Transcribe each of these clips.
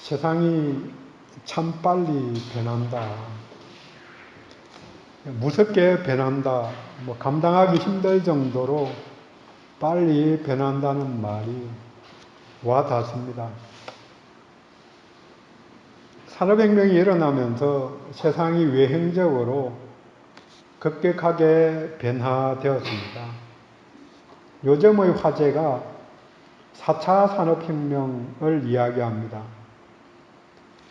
세상이 참 빨리 변한다. 무섭게 변한다. 감당하기 힘들 정도로 빨리 변한다는 말이 와 닿습니다. 산업혁명이 일어나면서 세상이 외형적으로 급격하게 변화되었습니다. 요즘의 화제가 4차 산업혁명을 이야기합니다.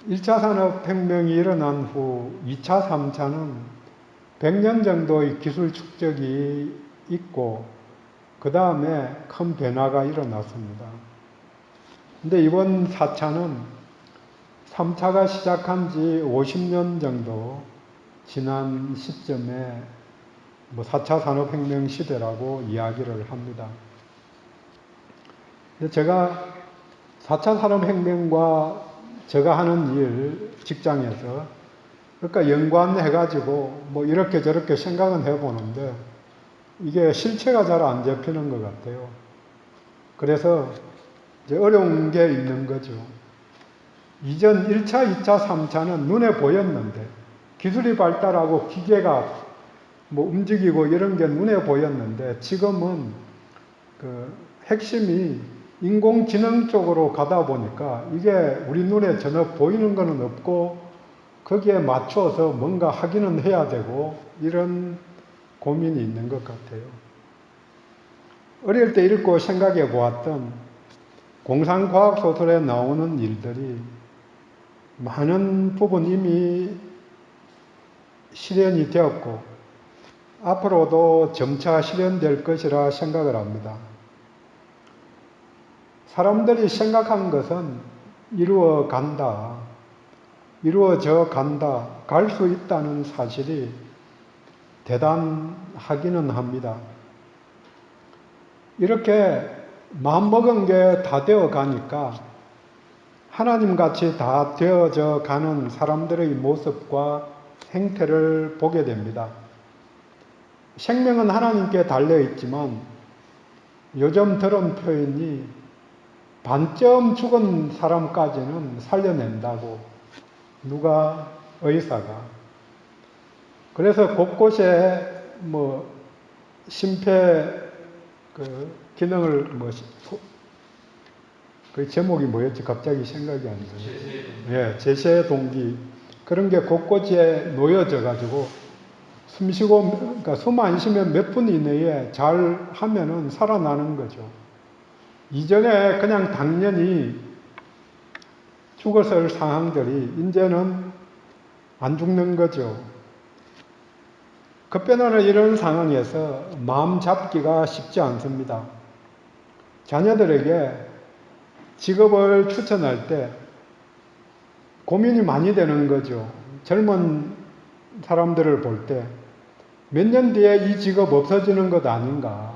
1차 산업혁명이 일어난 후 2차, 3차는 100년 정도의 기술 축적이 있고 그 다음에 큰 변화가 일어났습니다. 근데 이번 4차는 3차가 시작한 지 50년 정도 지난 시점에 4차 산업혁명 시대라고 이야기를 합니다. 근데 제가 4차 산업혁명과 제가 하는 일, 직장에서 그러니까 연관해가지고 이렇게 저렇게 생각은 해보는데 이게 실체가 잘 안 잡히는 것 같아요. 그래서 이제 어려운 게 있는 거죠. 이전 1차, 2차, 3차는 눈에 보였는데 기술이 발달하고 기계가 움직이고 이런 게 눈에 보였는데 지금은 그 핵심이 인공지능 쪽으로 가다 보니까 이게 우리 눈에 전혀 보이는 거는 없고 거기에 맞춰서 뭔가 하기는 해야 되고 이런 고민이 있는 것 같아요. 어릴 때 읽고 생각해 보았던 공상과학 소설에 나오는 일들이 많은 부분 이미 실현이 되었고 앞으로도 점차 실현될 것이라 생각을 합니다. 사람들이 생각한 것은 이루어 간다, 이루어져 간다, 갈 수 있다는 사실이 대단하기는 합니다. 이렇게 마음먹은 게 다 되어 가니까 하나님같이 다 되어져 가는 사람들의 모습과 행태를 보게 됩니다. 생명은 하나님께 달려있지만 요즘 들은 표현이 반쯤 죽은 사람까지는 살려낸다고 누가 의사가 그래서 곳곳에 심폐 기능을 그 제목이 뭐였지? 갑자기 생각이 안 나요. 예, 제세동기 그런 게 곳곳에 놓여져 가지고 숨 쉬고 그러니까 숨 안 쉬면 몇 분 이내에 잘 하면은 살아나는 거죠. 이전에 그냥 당연히 죽었을 상황들이 이제는 안 죽는 거죠. 급변하는 이런 상황에서 마음 잡기가 쉽지 않습니다. 자녀들에게 직업을 추천할 때 고민이 많이 되는 거죠. 젊은 사람들을 볼 때 몇 년 뒤에 이 직업 없어지는 것 아닌가.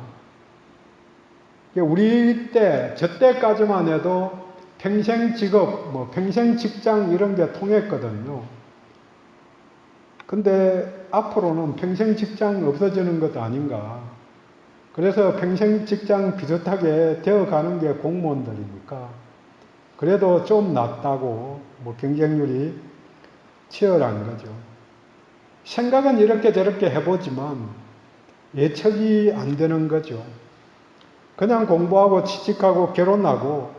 우리 때, 저 때까지만 해도 평생 직업, 평생 직장 이런 게 통했거든요. 근데 앞으로는 평생 직장 없어지는 것 아닌가. 그래서 평생 직장 비슷하게 되어가는 게 공무원들이니까 그래도 좀 낫다고 경쟁률이 치열한 거죠. 생각은 이렇게 저렇게 해보지만 예측이 안 되는 거죠. 그냥 공부하고 취직하고 결혼하고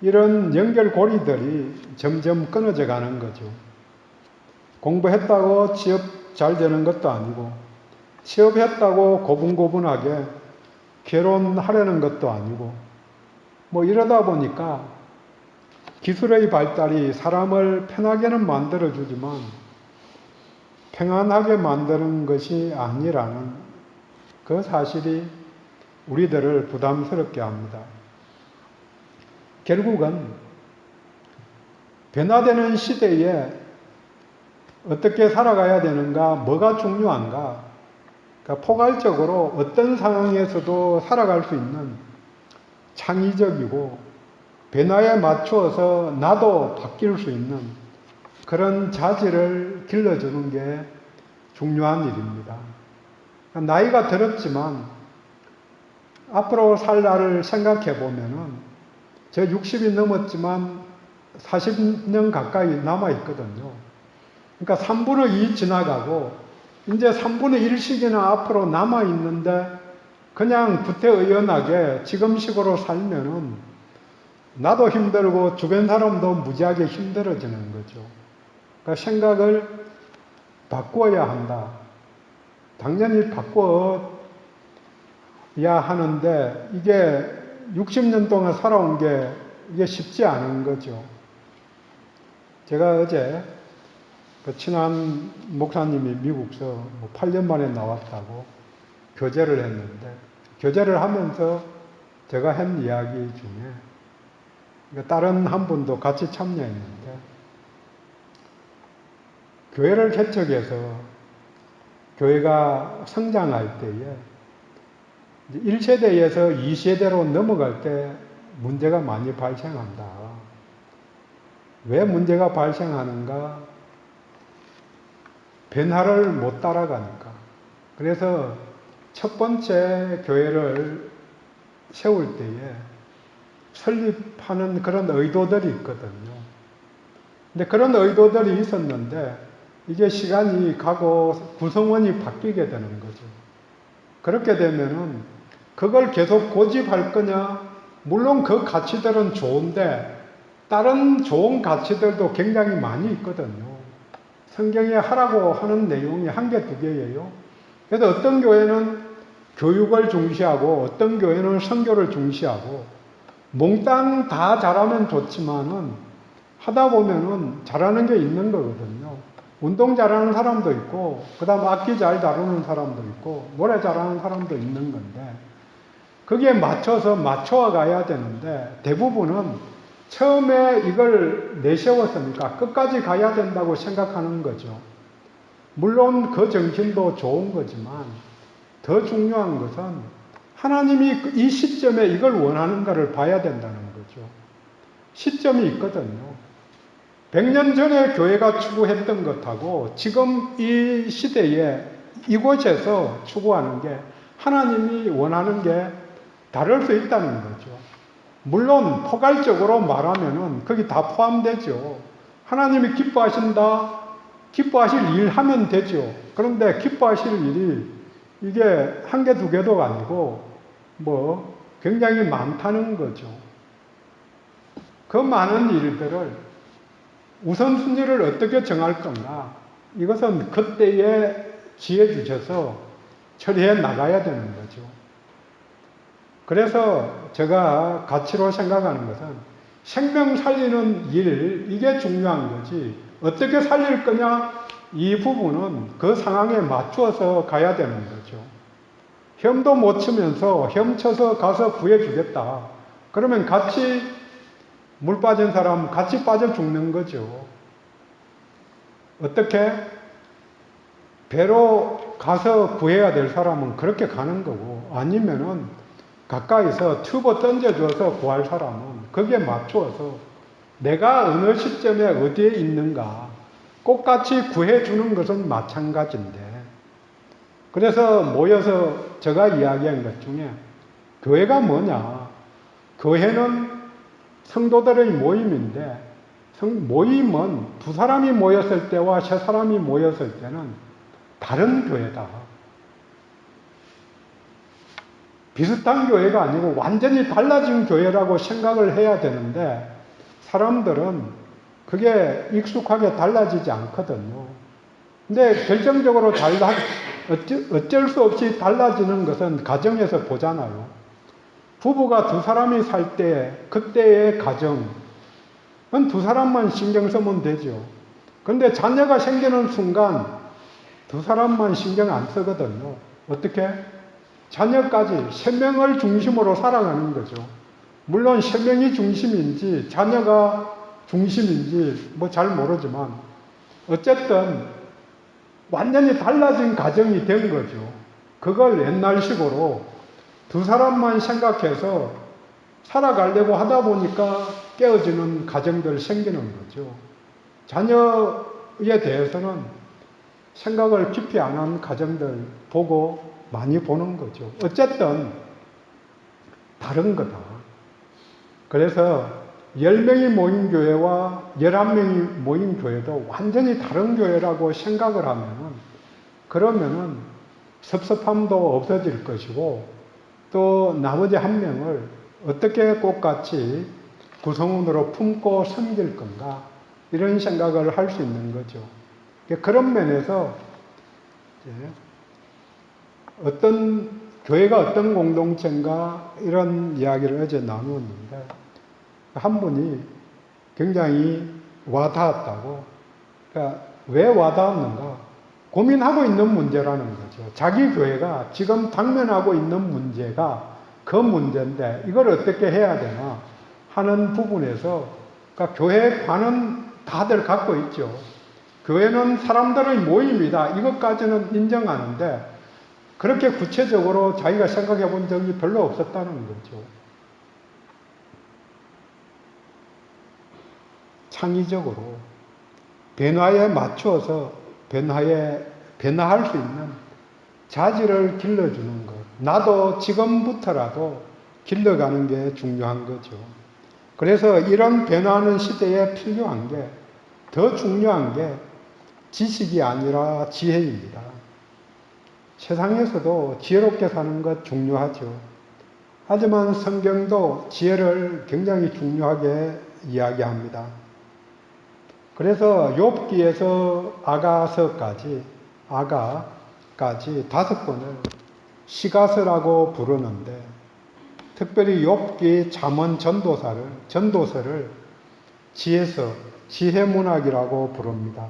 이런 연결고리들이 점점 끊어져 가는 거죠. 공부했다고 취업 잘 되는 것도 아니고 취업했다고 고분고분하게 결혼하려는 것도 아니고 이러다 보니까 기술의 발달이 사람을 편하게는 만들어주지만 평안하게 만드는 것이 아니라는 그 사실이 우리들을 부담스럽게 합니다. 결국은 변화되는 시대에 어떻게 살아가야 되는가, 뭐가 중요한가, 그러니까 포괄적으로 어떤 상황에서도 살아갈 수 있는 창의적이고 변화에 맞추어서 나도 바뀔 수 있는 그런 자질을 길러주는 게 중요한 일입니다. 나이가 들었지만 앞으로 살 날을 생각해 보면은 저 60이 넘었지만 40년 가까이 남아있거든요. 그러니까 3분의 2 지나가고 이제 3분의 1씩이나 앞으로 남아있는데 그냥 구태의연하게 지금식으로 살면은 나도 힘들고 주변 사람도 무지하게 힘들어지는 거죠. 그러니까 생각을 바꾸어야 한다. 당연히 바꿔야 하는데 이게 60년 동안 살아온 게 이게 쉽지 않은 거죠. 제가 어제 그 친한 목사님이 미국서 뭐 8년 만에 나왔다고 교제를 했는데, 교제를 하면서 제가 한 이야기 중에 다른 한 분도 같이 참여했는데, 교회를 개척해서 교회가 성장할 때에 1세대에서 2세대로 넘어갈 때 문제가 많이 발생한다. 왜 문제가 발생하는가? 변화를 못 따라가니까. 그래서 첫 번째 교회를 세울 때에 설립하는 그런 의도들이 있거든요. 근데 그런 의도들이 있었는데 이게 시간이 가고 구성원이 바뀌게 되는 거죠. 그렇게 되면은 그걸 계속 고집할 거냐? 물론 그 가치들은 좋은데 다른 좋은 가치들도 굉장히 많이 있거든요. 성경에 하라고 하는 내용이 한 개, 두 개예요. 그래서 어떤 교회는 교육을 중시하고 어떤 교회는 선교를 중시하고 몽땅 다 잘하면 좋지만은 하다 보면은 잘하는 게 있는 거거든요. 운동 잘하는 사람도 있고 그 다음 악기 잘 다루는 사람도 있고 노래 잘하는 사람도 있는 건데 거기에 맞춰서 맞춰 가야 되는데 대부분은 처음에 이걸 내세웠으니까 끝까지 가야 된다고 생각하는 거죠. 물론 그 정신도 좋은 거지만 더 중요한 것은 하나님이 이 시점에 이걸 원하는가를 봐야 된다는 거죠. 시점이 있거든요. 100년 전에 교회가 추구했던 것하고 지금 이 시대에 이곳에서 추구하는 게 하나님이 원하는 게 다를 수 있다는 거죠. 물론 포괄적으로 말하면은 거기 다 포함되죠. 하나님이 기뻐하신다, 기뻐하실 일 하면 되죠. 그런데 기뻐하실 일이 이게 한 개, 두 개도 아니고 뭐 굉장히 많다는 거죠. 그 많은 일들을 우선순위를 어떻게 정할 건가? 이것은 그때에 지혜 주셔서 처리해 나가야 되는 거죠. 그래서 제가 가치로 생각하는 것은 생명 살리는 일, 이게 중요한 거지. 어떻게 살릴 거냐? 이 부분은 그 상황에 맞추어서 가야 되는 거죠. 혐도 못 치면서 혐쳐서 가서 구해주겠다. 그러면 같이 물 빠진 사람 같이 빠져 죽는 거죠. 어떻게? 배로 가서 구해야 될 사람은 그렇게 가는 거고 아니면은 가까이서 튜브 던져줘서 구할 사람은 거기에 맞추어서 내가 어느 시점에 어디에 있는가 꼭 같이 구해주는 것은 마찬가지인데 그래서 모여서 제가 이야기한 것 중에 교회가 뭐냐? 교회는 성도들의 모임인데 모임은 두 사람이 모였을 때와 세 사람이 모였을 때는 다른 교회다. 비슷한 교회가 아니고 완전히 달라진 교회라고 생각을 해야 되는데 사람들은 그게 익숙하게 달라지지 않거든요. 근데 결정적으로 어쩔 수 없이 달라지는 것은 가정에서 보잖아요. 부부가 두 사람이 살 때 그때의 가정은 두 사람만 신경 쓰면 되죠. 근데 자녀가 생기는 순간 두 사람만 신경 안 쓰거든요. 어떻게? 자녀까지 세 명을 중심으로 살아가는 거죠. 물론 세 명이 중심인지 자녀가 중심인지 뭐 잘 모르지만 어쨌든 완전히 달라진 가정이 된 거죠. 그걸 옛날식으로 두 사람만 생각해서 살아가려고 하다 보니까 깨어지는 가정들 생기는 거죠. 자녀에 대해서는 생각을 깊이 안 한 가정들 보고 많이 보는 거죠. 어쨌든 다른 거다. 그래서 10명이 모인 교회와 11명이 모인 교회도 완전히 다른 교회라고 생각을 하면은, 그러면은 섭섭함도 없어질 것이고, 또 나머지 한 명을 어떻게 똑같이 구성원으로 품고 섬길 건가, 이런 생각을 할 수 있는 거죠. 그런 면에서 어떤 교회가 어떤 공동체인가, 이런 이야기를 어제 나누었는데, 한 분이 굉장히 와닿았다고. 그러니까 왜 와닿았는가? 고민하고 있는 문제라는 거죠. 자기 교회가 지금 당면하고 있는 문제가 그 문제인데 이걸 어떻게 해야 되나 하는 부분에서, 그러니까 교회관은 다들 갖고 있죠. 교회는 사람들의 모임이다, 이것까지는 인정하는데 그렇게 구체적으로 자기가 생각해 본 적이 별로 없었다는 거죠. 창의적으로 변화에 맞추어서 변화할 수 있는 자질을 길러주는 것. 나도 지금부터라도 길러가는 게 중요한 거죠. 그래서 이런 변화하는 시대에 필요한 게, 더 중요한 게 지식이 아니라 지혜입니다. 세상에서도 지혜롭게 사는 것 중요하죠. 하지만 성경도 지혜를 굉장히 중요하게 이야기합니다. 그래서 욥기에서 아가까지 5번을 시가서라고 부르는데, 특별히 욥기, 잠언, 전도서를 지혜서, 지혜문학이라고 부릅니다.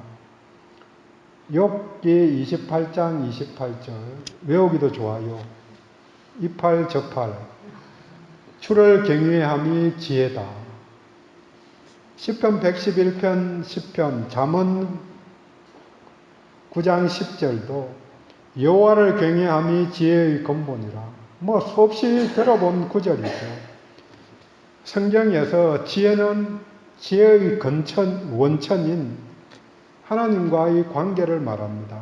욥기 28장 28절 외우기도 좋아요. 이팔저팔 주를 경외함이 지혜다. 시편 111편 10편 잠언 9장 10절도 여호와를 경외함이 지혜의 근본이라. 뭐 수없이 들어본 구절이죠. 성경에서 지혜는 지혜의 원천인 하나님과의 관계를 말합니다.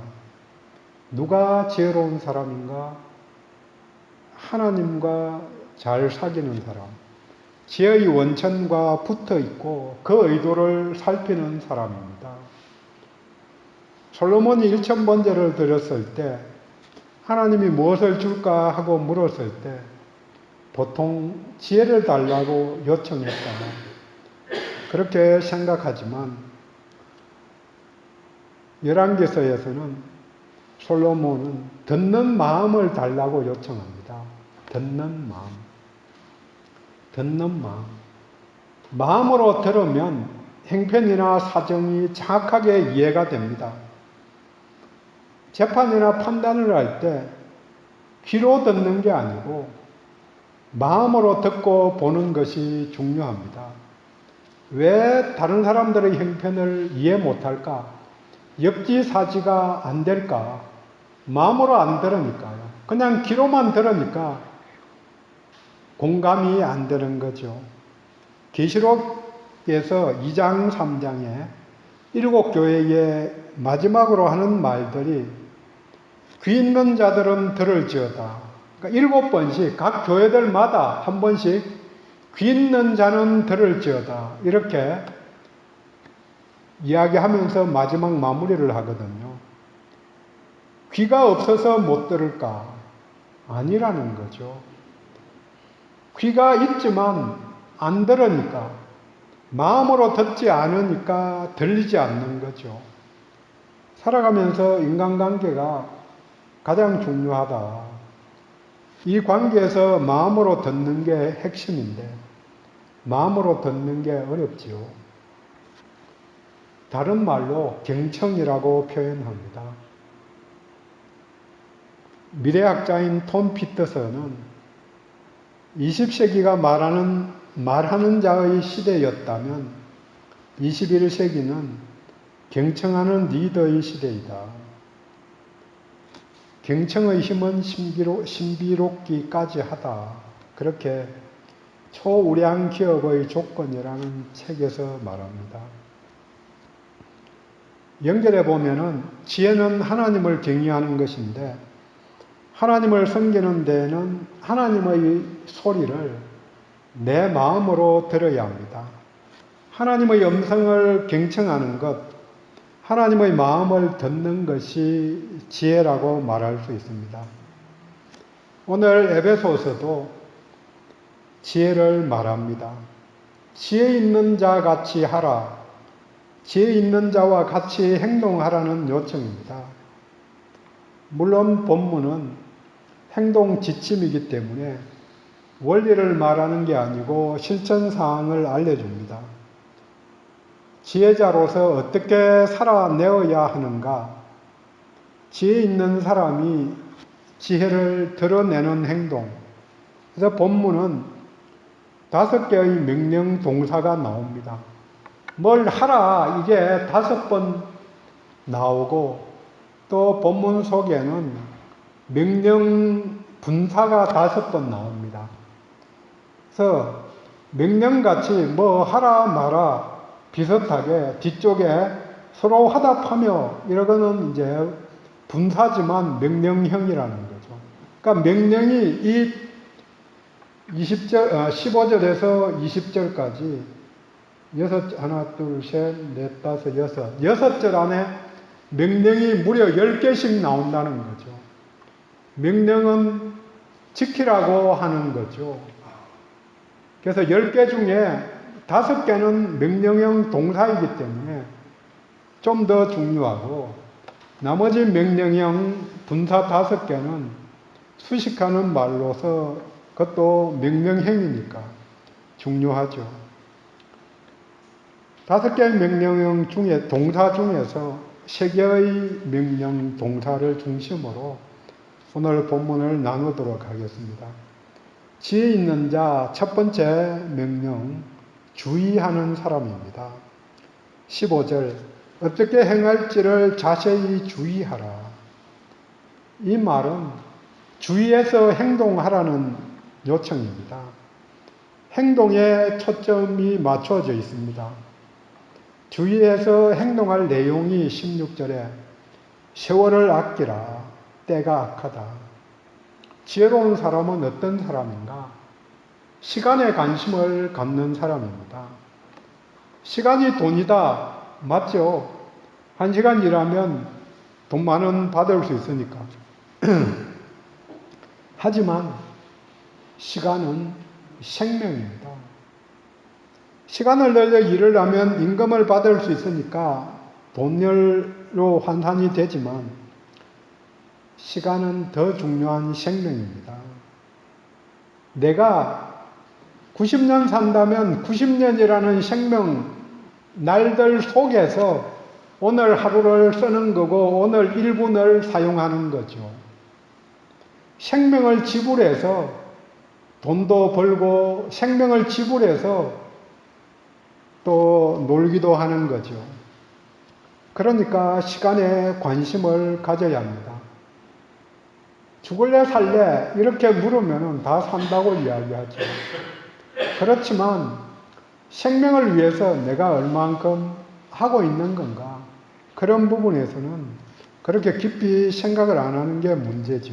누가 지혜로운 사람인가? 하나님과 잘 사귀는 사람. 지혜의 원천과 붙어 있고 그 의도를 살피는 사람입니다. 솔로몬이 1000번제를 드렸을 때 하나님이 무엇을 줄까 하고 물었을 때 보통 지혜를 달라고 요청했다, 그렇게 생각하지만 열왕기서에서는 솔로몬은 듣는 마음을 달라고 요청합니다. 듣는 마음. 마음으로 들으면 행편이나 사정이 정확하게 이해가 됩니다. 재판이나 판단을 할 때 귀로 듣는 게 아니고 마음으로 듣고 보는 것이 중요합니다. 왜 다른 사람들의 형편을 이해 못할까? 역지사지가 안 될까? 마음으로 안 들으니까요. 그냥 귀로만 들으니까 공감이 안 되는 거죠. 계시록에서 2장 3장에 7교회에 마지막으로 하는 말들이 귀 있는 자들은 들을지어다. 그러니까 7번씩 각 교회들마다 한 번씩 귀 있는 자는 들을지어다, 이렇게 이야기하면서 마지막 마무리를 하거든요. 귀가 없어서 못 들을까? 아니라는 거죠. 귀가 있지만 안 들으니까, 마음으로 듣지 않으니까 들리지 않는 거죠. 살아가면서 인간관계가 가장 중요하다. 이 관계에서 마음으로 듣는 게 핵심인데 마음으로 듣는 게 어렵지요. 다른 말로 경청이라고 표현합니다. 미래학자인 톰 피터슨은 20세기가 말하는 자의 시대였다면 21세기는 경청하는 리더의 시대이다. 경청의 힘은 신비롭기까지 하다. 그렇게 초우량 기업의 조건이라는 책에서 말합니다. 연결해 보면은 지혜는 하나님을 경외하는 것인데, 하나님을 섬기는 데에는 하나님의 소리를 내 마음으로 들어야 합니다. 하나님의 음성을 경청하는 것, 하나님의 마음을 듣는 것이 지혜라고 말할 수 있습니다. 오늘 에베소서도 지혜를 말합니다. 지혜 있는 자 같이 하라. 지혜 있는 자와 같이 행동하라는 요청입니다. 물론 본문은 행동 지침이기 때문에 원리를 말하는 게 아니고 실천 사항을 알려줍니다. 지혜자로서 어떻게 살아내어야 하는가? 지혜 있는 사람이 지혜를 드러내는 행동. 그래서 본문은 5개의 명령 동사가 나옵니다. 뭘 하라 이게 5번 나오고 또 본문 속에는 명령 분사가 5번 나옵니다. 그래서 명령같이 뭐 하라 마라 비슷하게 뒤쪽에 서로 화답하며 이러고는 이제 분사지만 명령형이라는 거죠. 그러니까 명령이 이 15절에서 20절까지 하나, 둘, 셋, 넷, 다섯, 여섯 절 안에 명령이 무려 10개씩 나온다는 거죠. 명령은 지키라고 하는 거죠. 그래서 10개 중에 5개는 명령형 동사이기 때문에 좀 더 중요하고 나머지 명령형 분사 5개는 수식하는 말로서 그것도 명령형이니까 중요하죠. 5개의 명령형 중에 동사 중에서 3개의 명령 동사를 중심으로 오늘 본문을 나누도록 하겠습니다. 지혜 있는 자 첫 번째 명령, 주의하는 사람입니다. 15절, 어떻게 행할지를 자세히 주의하라. 이 말은 주의해서 행동하라는 요청입니다. 행동에 초점이 맞춰져 있습니다. 주의해서 행동할 내용이 16절에 세월을 아끼라, 때가 악하다. 지혜로운 사람은 어떤 사람인가? 시간에 관심을 갖는 사람입니다. 시간이 돈이다. 맞죠? 1시간 일하면 돈 10,000원 받을 수 있으니까. 하지만 시간은 생명입니다. 시간을 늘려 일을 하면 임금을 받을 수 있으니까 돈열로 환산이 되지만 시간은 더 중요한 생명입니다. 내가 90년 산다면 90년이라는 생명 날들 속에서 오늘 하루를 쓰는 거고 오늘 1분을 사용하는 거죠. 생명을 지불해서 돈도 벌고 생명을 지불해서 또 놀기도 하는 거죠. 그러니까 시간에 관심을 가져야 합니다. 죽을래 살래 이렇게 물으면 다 산다고 이야기하죠. 그렇지만 생명을 위해서 내가 얼만큼 하고 있는 건가? 그런 부분에서는 그렇게 깊이 생각을 안 하는 게 문제죠.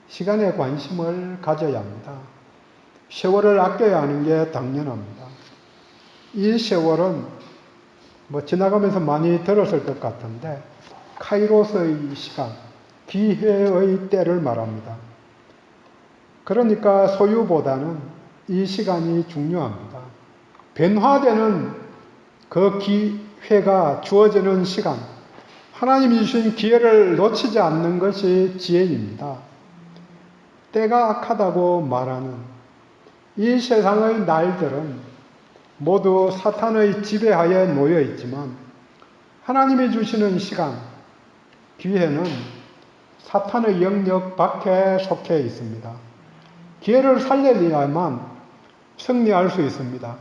시간에 관심을 가져야 합니다. 세월을 아껴야 하는 게 당연합니다. 이 세월은 지나가면서 많이 들었을 것 같은데 카이로스의 시간, 기회의 때를 말합니다. 그러니까 소유보다는 이 시간이 중요합니다. 변화되는 그 기회가 주어지는 시간, 하나님이 주신 기회를 놓치지 않는 것이 지혜입니다. 때가 악하다고 말하는 이 세상의 날들은 모두 사탄의 지배하에 놓여 있지만 하나님이 주시는 시간, 기회는 사탄의 영역 밖에 속해 있습니다. 기회를 살려야만 승리할 수 있습니다.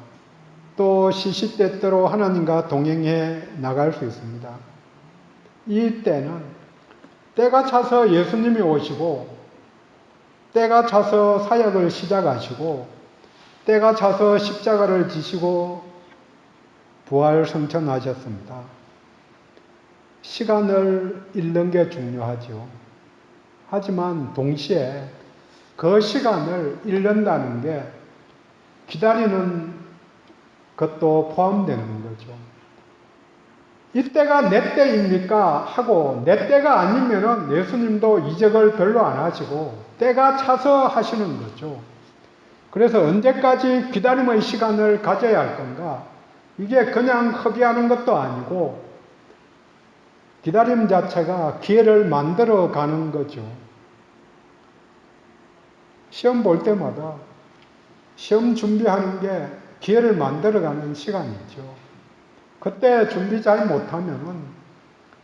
또 시시때때로 하나님과 동행해 나갈 수 있습니다. 이 때는 때가 차서 예수님이 오시고 때가 차서 사역을 시작하시고 때가 차서 십자가를 지시고 부활 승천하셨습니다. 시간을 잃는 게 중요하죠. 하지만 동시에 그 시간을 잃는다는 게 기다리는 것도 포함되는 거죠. 이때가 내 때입니까? 하고 내 때가 아니면은 예수님도 이적을 별로 안 하시고 때가 차서 하시는 거죠. 그래서 언제까지 기다림의 시간을 가져야 할 건가? 이게 그냥 허비하는 것도 아니고 기다림 자체가 기회를 만들어 가는 거죠. 시험 볼 때마다 시험 준비하는 게 기회를 만들어 가는 시간이죠. 그때 준비 잘 못하면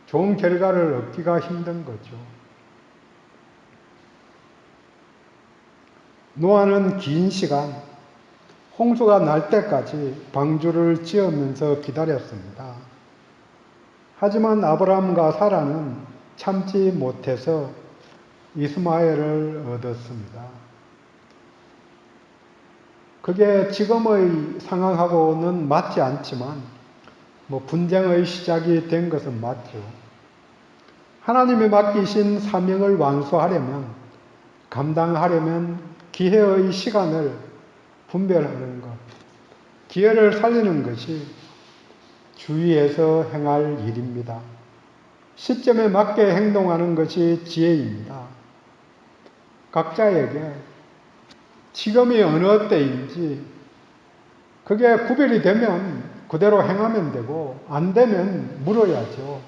좋은 결과를 얻기가 힘든 거죠. 노아는 긴 시간, 홍수가 날 때까지 방주를 지으면서 기다렸습니다. 하지만 아브라함과 사라는 참지 못해서 이스마엘을 얻었습니다. 그게 지금의 상황하고는 맞지 않지만 분쟁의 시작이 된 것은 맞죠. 하나님이 맡기신 사명을 완수하려면, 감당하려면 기회의 시간을 분별하는 것, 기회를 살리는 것이 주위에서 행할 일입니다. 시점에 맞게 행동하는 것이 지혜입니다. 각자에게 지금이 어느 때인지 그게 구별이 되면 그대로 행하면 되고 안 되면 물어야죠.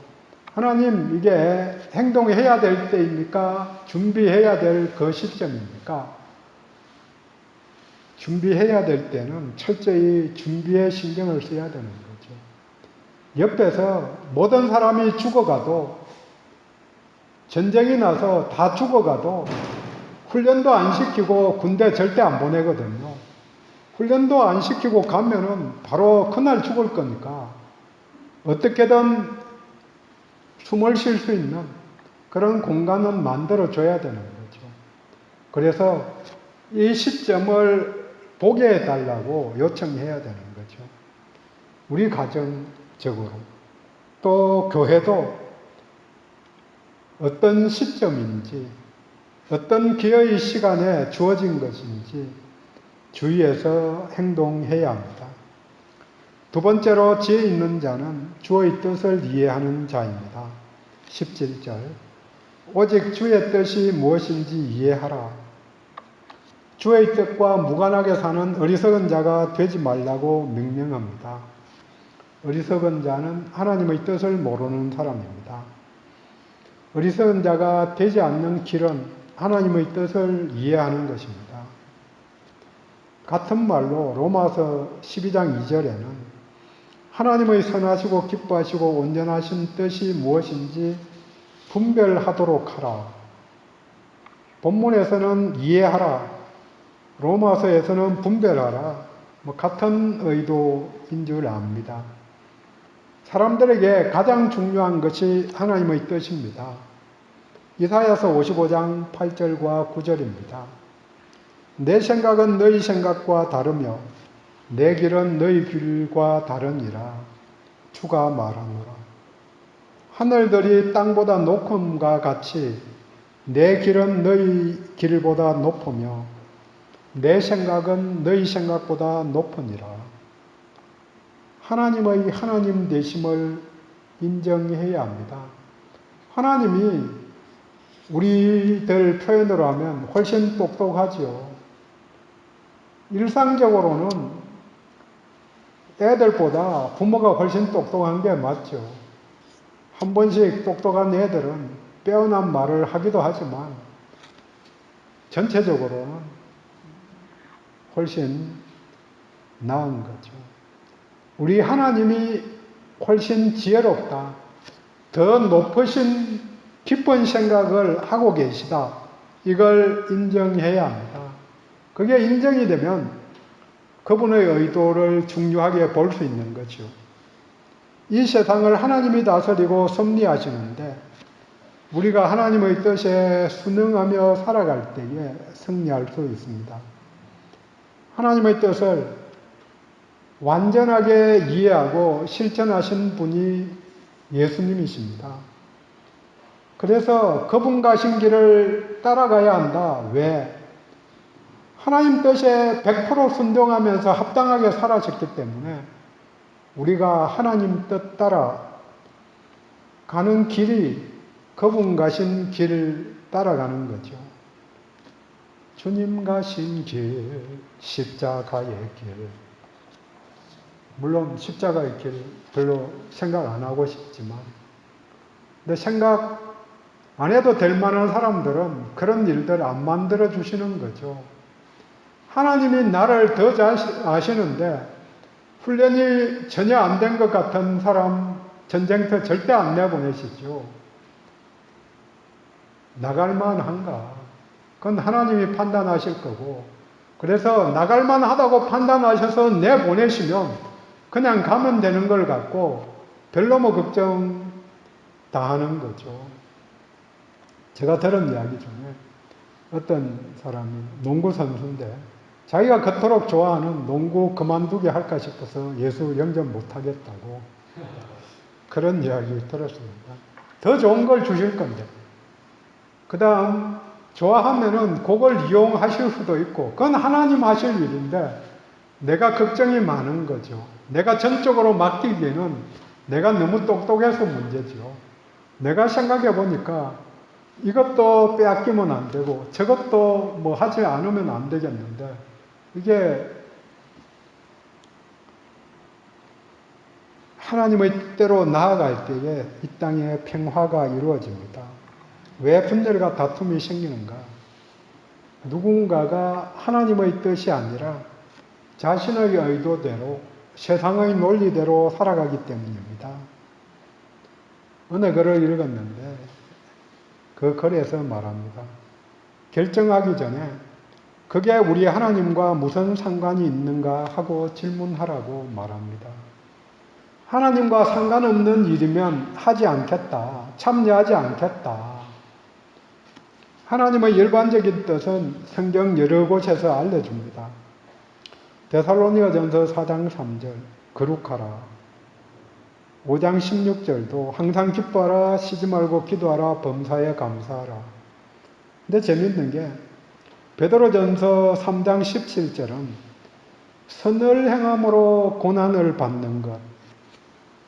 하나님, 이게 행동해야 될 때입니까? 준비해야 될 그 시점입니까? 준비해야 될 때는 철저히 준비에 신경을 써야 되는 거죠. 옆에서 모든 사람이 죽어가도, 전쟁이 나서 다 죽어가도 훈련도 안 시키고 군대 절대 안 보내거든요. 훈련도 안 시키고 가면은 바로 그날 죽을 거니까 어떻게든 숨을 쉴 수 있는 그런 공간은 만들어줘야 되는 거죠. 그래서 이 시점을 보게 해달라고 요청해야 되는 거죠. 우리 가정적으로. 또 교회도 어떤 시점인지, 어떤 기회의 시간에 주어진 것인지 주의해서 행동해야 합니다. 두 번째로 지혜 있는 자는 주의 뜻을 이해하는 자입니다. 17절. 오직 주의 뜻이 무엇인지 이해하라. 주의 뜻과 무관하게 사는 어리석은 자가 되지 말라고 명령합니다. 어리석은 자는 하나님의 뜻을 모르는 사람입니다. 어리석은 자가 되지 않는 길은 하나님의 뜻을 이해하는 것입니다. 같은 말로 로마서 12장 2절에는 하나님의 선하시고 기뻐하시고 온전하신 뜻이 무엇인지 분별하도록 하라. 본문에서는 이해하라. 로마서에서는 분별하라. 같은 의도인 줄 압니다. 사람들에게 가장 중요한 것이 하나님의 뜻입니다. 이사야서 55장 8절과 9절입니다. 내 생각은 너희 생각과 다르며 내 길은 너희 길과 다르니라. 주가 말하노라. 하늘들이 땅보다 높음과 같이 내 길은 너희 길보다 높으며 내 생각은 너희 생각보다 높으니라. 하나님의 하나님 되심을 인정해야 합니다. 하나님이 우리들 표현으로 하면 훨씬 똑똑하죠. 일상적으로는 애들보다 부모가 훨씬 똑똑한 게 맞죠. 한 번씩 똑똑한 애들은 빼어난 말을 하기도 하지만 전체적으로는 훨씬 나은 거죠. 우리 하나님이 훨씬 지혜롭다. 더 높으신 깊은 생각을 하고 계시다. 이걸 인정해야 합니다. 그게 인정이 되면 그분의 의도를 중요하게 볼 수 있는 거죠. 이 세상을 하나님이 다스리고 섭리하시는데 우리가 하나님의 뜻에 순응하며 살아갈 때에 승리할 수 있습니다. 하나님의 뜻을 완전하게 이해하고 실천하신 분이 예수님이십니다. 그래서 그분 가신 길을 따라가야 한다. 왜? 하나님 뜻에 100% 순종하면서 합당하게 살아셨기 때문에 우리가 하나님 뜻 따라 가는 길이 그분 가신 길을 따라가는 거죠. 주님 가신 길, 십자가의 길. 물론 십자가의 길 별로 생각 안 하고 싶지만, 근데 생각 안 해도 될 만한 사람들은 그런 일들 안 만들어 주시는 거죠. 하나님이 나를 더 잘 아시는데 훈련이 전혀 안 된 것 같은 사람 전쟁터 절대 안 내보내시죠. 나갈만 한가? 그건 하나님이 판단하실 거고, 그래서 나갈만 하다고 판단하셔서 내보내시면 그냥 가면 되는 걸 갖고 별로 뭐 걱정 다 하는 거죠. 제가 들은 이야기 중에 어떤 사람이 농구 선수인데 자기가 그토록 좋아하는 농구 그만두게 할까 싶어서 예수 영접 못하겠다고 그런 이야기 들었습니다. 더 좋은 걸 주실 건데. 그 다음 좋아하면은 그걸 이용하실 수도 있고 그건 하나님 하실 일인데 내가 걱정이 많은 거죠. 내가 전적으로 맡기기에는 내가 너무 똑똑해서 문제죠. 내가 생각해 보니까 이것도 빼앗기면 안 되고 저것도 뭐 하지 않으면 안 되겠는데 이게 하나님의 뜻대로 나아갈 때에 이 땅에 평화가 이루어집니다. 왜 분열과 다툼이 생기는가? 누군가가 하나님의 뜻이 아니라 자신의 의도대로 세상의 논리대로 살아가기 때문입니다. 어느 글을 읽었는데 그 글에서 말합니다. 결정하기 전에 그게 우리 하나님과 무슨 상관이 있는가 하고 질문하라고 말합니다. 하나님과 상관없는 일이면 하지 않겠다. 참여하지 않겠다. 하나님의 일반적인 뜻은 성경 여러 곳에서 알려줍니다. 데살로니가전서 4장 3절 거룩하라. 5장 16절도 항상 기뻐하라, 쉬지 말고 기도하라, 범사에 감사하라. 근데 재밌는 게 베드로전서 3장 17절은 선을 행함으로 고난을 받는 것.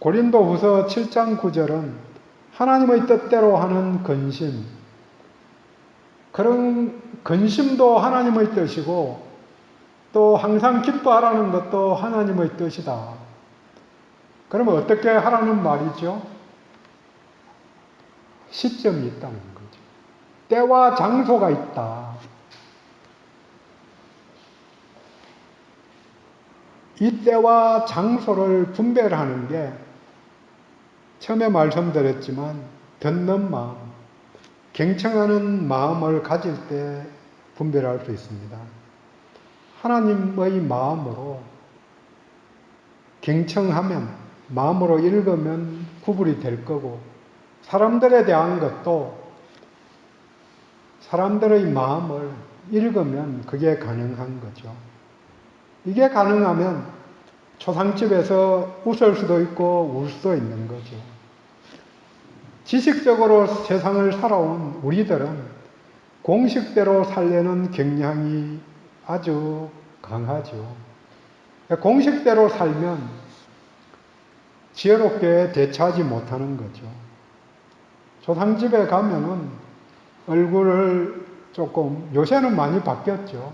고린도후서 7장 9절은 하나님의 뜻대로 하는 근심. 그런 근심도 하나님의 뜻이고 또 항상 기뻐하라는 것도 하나님의 뜻이다. 그러면 어떻게 하라는 말이죠? 시점이 있다는 거죠. 때와 장소가 있다. 이 때와 장소를 분별하는 게 처음에 말씀드렸지만 듣는 마음, 경청하는 마음을 가질 때 분별할 수 있습니다. 하나님의 마음으로 경청하면, 마음으로 읽으면 구분이 될 거고 사람들에 대한 것도 사람들의 마음을 읽으면 그게 가능한 거죠. 이게 가능하면 초상집에서 웃을 수도 있고 울 수도 있는 거죠. 지식적으로 세상을 살아온 우리들은 공식대로 살려는 경향이 아주 강하죠. 공식대로 살면 지혜롭게 대처하지 못하는 거죠. 조상집에 가면은 얼굴을 조금, 요새는 많이 바뀌었죠.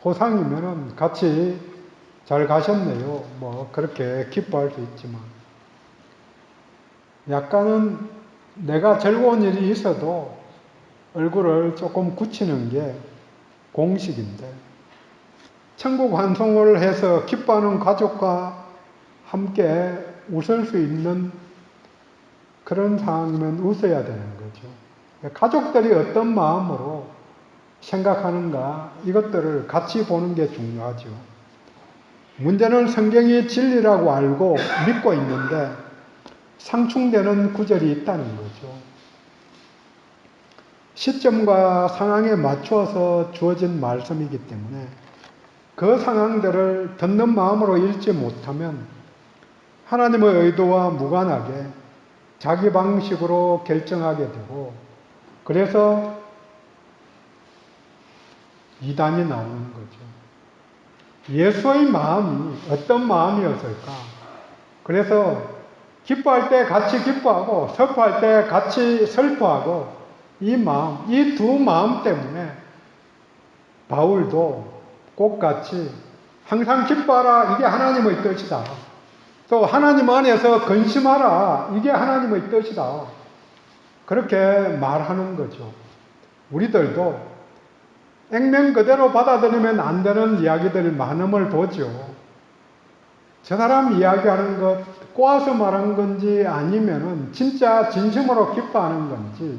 호상이면은 같이 잘 가셨네요. 뭐, 그렇게 기뻐할 수 있지만. 약간은 내가 즐거운 일이 있어도 얼굴을 조금 굳히는 게 공식인데, 천국 환송을 해서 기뻐하는 가족과 함께 웃을 수 있는 그런 상황이면 웃어야 되는 거죠. 가족들이 어떤 마음으로 생각하는가, 이것들을 같이 보는 게 중요하죠. 문제는 성경이 진리라고 알고 믿고 있는데 상충되는 구절이 있다는 거죠. 시점과 상황에 맞추어서 주어진 말씀이기 때문에 그 상황들을 듣는 마음으로 읽지 못하면 하나님의 의도와 무관하게 자기 방식으로 결정하게 되고 그래서 이단이 나오는 거죠. 예수의 마음이 어떤 마음이었을까? 그래서 기뻐할 때 같이 기뻐하고 슬퍼할 때 같이 슬퍼하고 이 마음, 이 두 마음 때문에 바울도 꽃같이 항상 기뻐하라. 이게 하나님의 뜻이다. 또 하나님 안에서 근심하라. 이게 하나님의 뜻이다. 그렇게 말하는 거죠. 우리들도 액면 그대로 받아들이면 안 되는 이야기들 많음을 보죠. 저 사람 이야기하는 것 꼬아서 말한 건지 아니면은 진짜 진심으로 기뻐하는 건지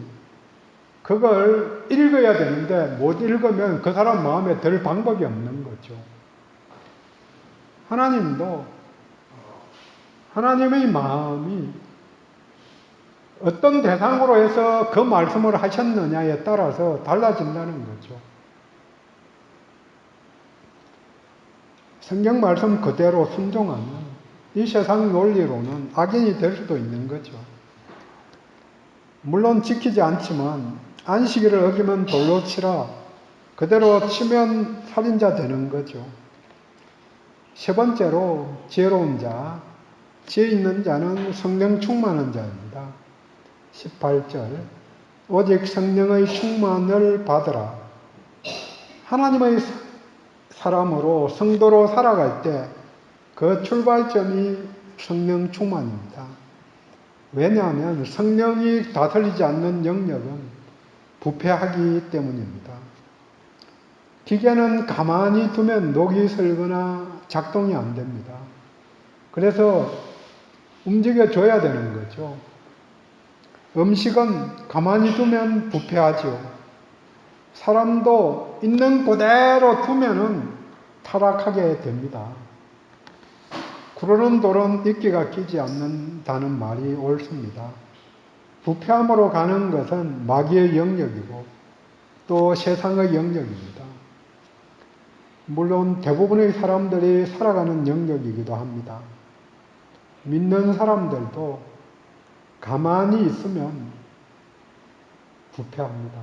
그걸 읽어야 되는데 못 읽으면 그 사람 마음에 들 방법이 없는 거죠. 하나님도 하나님의 마음이 어떤 대상으로 해서 그 말씀을 하셨느냐에 따라서 달라진다는 거죠. 성경 말씀 그대로 순종하면 이 세상 논리로는 악인이 될 수도 있는 거죠. 물론 지키지 않지만 안식일을 어기면 돌로 치라. 그대로 치면 살인자 되는 거죠. 세 번째로 지혜로운 자, 지혜 있는 자는 성령 충만한 자입니다. 18절 오직 성령의 충만을 받으라. 하나님의 사람으로 성도로 살아갈 때 그 출발점이 성령 충만입니다. 왜냐하면 성령이 다스리지 않는 영역은 부패하기 때문입니다. 기계는 가만히 두면 녹이 슬거나 작동이 안 됩니다. 그래서 움직여줘야 되는 거죠. 음식은 가만히 두면 부패하죠. 사람도 있는 그대로 두면은 타락하게 됩니다. 구르는 돌은 이끼가 끼지 않는다는 말이 옳습니다. 부패함으로 가는 것은 마귀의 영역이고 또 세상의 영역입니다. 물론 대부분의 사람들이 살아가는 영역이기도 합니다. 믿는 사람들도 가만히 있으면 부패합니다.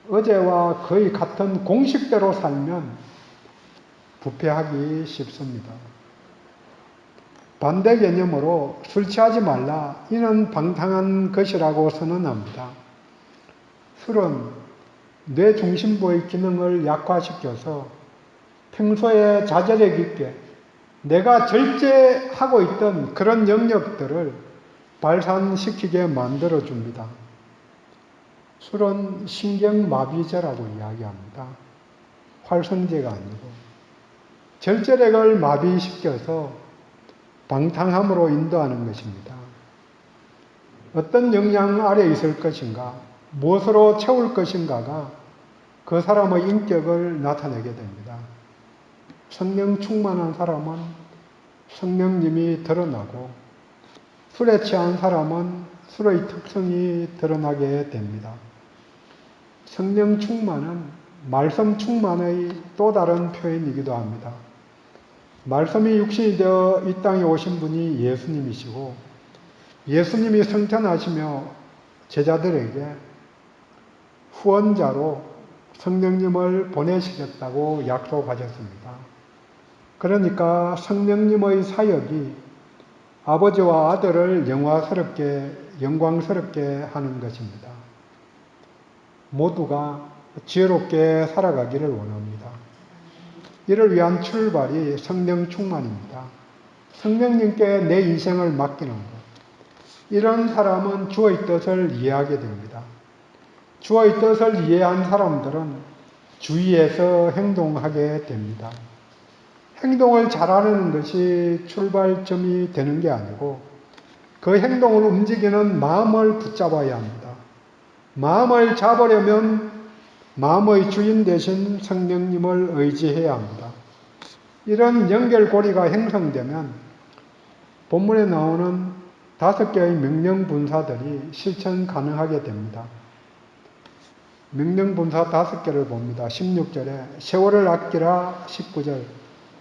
어제와 거의 같은 공식대로 살면 부패하기 쉽습니다. 반대 개념으로 술 취하지 말라. 이는 방탕한 것이라고 선언합니다. 술은 뇌 중심부의 기능을 약화시켜서 평소에 자제력 있게 내가 절제하고 있던 그런 영역들을 발산시키게 만들어줍니다. 술은 신경마비제라고 이야기합니다. 활성제가 아니고 절제력을 마비시켜서 방탕함으로 인도하는 것입니다. 어떤 영향 아래 있을 것인가, 무엇으로 채울 것인가가 그 사람의 인격을 나타내게 됩니다. 성령 충만한 사람은 성령님이 드러나고 술에 취한 사람은 술의 특성이 드러나게 됩니다. 성령 충만은 말씀 충만의 또 다른 표현이기도 합니다. 말씀이 육신이 되어 이 땅에 오신 분이 예수님이시고 예수님이 승천하시며 제자들에게 후원자로 성령님을 보내시겠다고 약속하셨습니다. 그러니까 성령님의 사역이 아버지와 아들을 영광스럽게 하는 것입니다. 모두가 지혜롭게 살아가기를 원합니다. 이를 위한 출발이 성령 충만입니다. 성령님께 내 인생을 맡기는 것. 이런 사람은 주의 뜻을 이해하게 됩니다. 주의 뜻을 이해한 사람들은 주위에서 행동하게 됩니다. 행동을 잘하는 것이 출발점이 되는 게 아니고 그 행동을 움직이는 마음을 붙잡아야 합니다. 마음을 잡으려면 마음의 주인 되신 성령님을 의지해야 합니다. 이런 연결고리가 형성되면 본문에 나오는 5개의 명령분사들이 실천 가능하게 됩니다. 명령분사 5개를 봅니다. 16절에 세월을 아끼라. 19절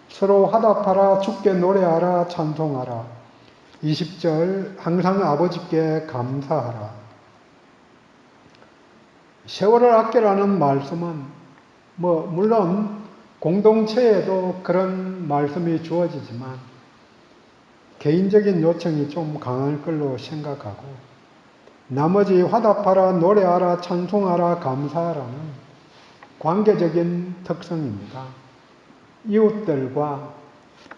서로 화답하라. 주께 노래하라. 찬송하라. 20절 항상 아버지께 감사하라. 세월을 아끼라는 말씀은 물론 공동체에도 그런 말씀이 주어지지만 개인적인 요청이 좀 강할 걸로 생각하고, 나머지 화답하라, 노래하라, 찬송하라, 감사하라는 관계적인 특성입니다. 이웃들과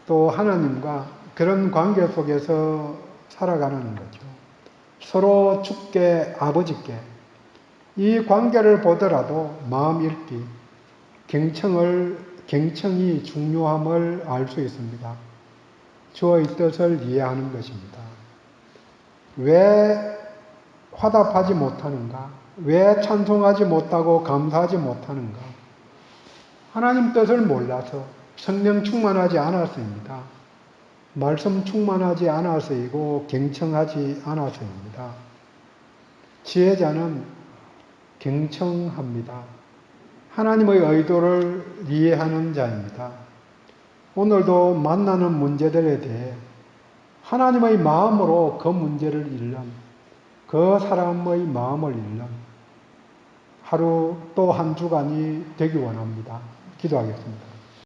또 하나님과 그런 관계 속에서 살아가는 거죠. 서로 주께, 아버지께 이 관계를 보더라도 마음 읽기, 경청이 중요함을 알 수 있습니다. 주의 뜻을 이해하는 것입니다. 왜 화답하지 못하는가? 왜 찬송하지 못하고 감사하지 못하는가? 하나님 뜻을 몰라서 성령 충만하지 않아서입니다. 말씀 충만하지 않아서이고 경청하지 않아서입니다. 지혜자는 경청합니다. 하나님의 의도를 이해하는 자입니다. 오늘도 만나는 문제들에 대해 하나님의 마음으로 그 문제를 읽는, 그 사람의 마음을 읽는 하루 또 한 주간이 되기 원합니다. 기도하겠습니다.